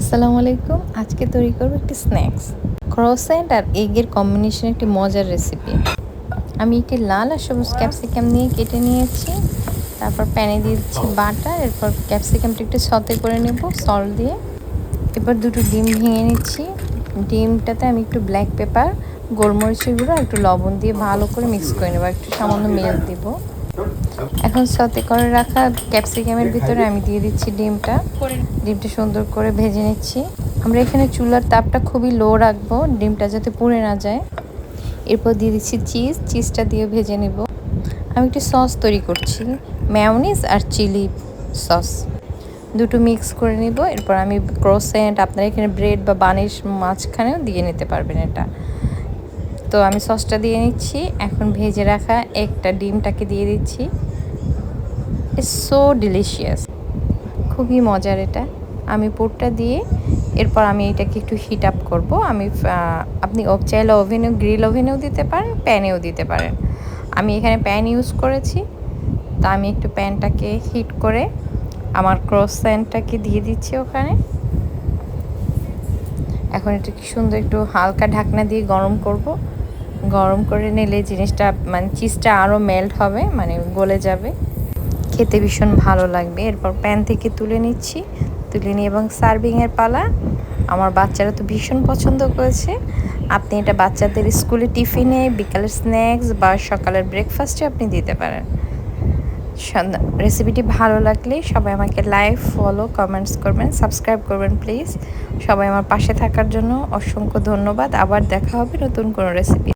আসসালামু আলাইকুম। আজকে তৈরি করব একটি স্ন্যাক্স, ক্রোসেন্ট আর এগের কম্বিনেশন, একটি মজার রেসিপি। আমি একটি লাল আর সবুজ ক্যাপসিকাম নিয়ে কেটে নিয়েছি। তারপর প্যানে দিয়ে দিচ্ছি বাটার। এরপর ক্যাপসিকামটা একটু সতে করে নেব সল্ট দিয়ে। এবার দুটো ডিম ভেঙে নিচ্ছি। ডিমটাতে আমি একটু ব্ল্যাক পেপার, গোলমরিচের গুঁড়ো আর একটু লবণ দিয়ে ভালো করে মিক্স করে নেব। একটু সামান্য মিল্ক দিব। এখন সতে করে রাখা ক্যাপসিকামের ভিতরে আমি দিয়ে দিচ্ছি ডিমটা সুন্দর করে ভেজে নিচ্ছি। আমরা এখানে চুলার তাপটা খুবই লো রাখবো, ডিমটা যাতে পুড়ে না যায়। এরপর দিয়ে দিচ্ছি চিজটা দিয়ে ভেজে নেব। আমি একটি সস তৈরি করছি, মেয়োনিজ আর চিলি সস, দুটো মিক্স করে নিব। এরপর আমি ক্রোসেন্ট, আপনারা এখানে ব্রেড বা বানিশ মাঝখানেও দিয়ে নিতে পারবেন এটা। তো আমি সসটা দিয়ে নিচ্ছি। এখন ভেজে রাখা একটা ডিমটাকে দিয়ে দিচ্ছি। ইটস সো ডিলিশিয়াস, খুবই মজার এটা। আমি পুরটা দিয়ে এরপর আমি এটাকে একটু হিট আপ করবো। আপনি চাইলে ওভেনেও, গ্রিল ওভেনেও দিতে পারেন, প্যানেও দিতে পারেন। আমি এখানে প্যান ইউজ করেছি। তা আমি একটু প্যানটাকে হিট করে আমার ক্রোসেন্টটাকে দিয়ে দিচ্ছি ওখানে। এখন এটা কি সুন্দর একটু হালকা ঢাকনা দিয়ে গরম করব। গরম করে নিলে জিনিসটা মানে চিজটা আরও মেল্ট হবে, মানে গলে যাবে, খেতে ভীষণ ভালো লাগবে। এরপর প্যান থেকে তুলে নিচ্ছি, তুলে নিয়ে এবং সার্ভিংয়ের পালা। আমার বাচ্চারা তো ভীষণ পছন্দ করেছে। আপনি এটা বাচ্চাদের স্কুলে টিফিনে, বিকালের স্ন্যাক্স বা সকালের ব্রেকফাস্টে আপনি দিতে পারেন। রেসিপিটি ভালো লাগলে সবাই আমাকে লাইক, ফলো, কমেন্টস করবেন, সাবস্ক্রাইব করবেন প্লিজ। সবাই আমার পাশে থাকার জন্য অসংখ্য ধন্যবাদ। আবার দেখা হবে নতুন কোনো রেসিপি।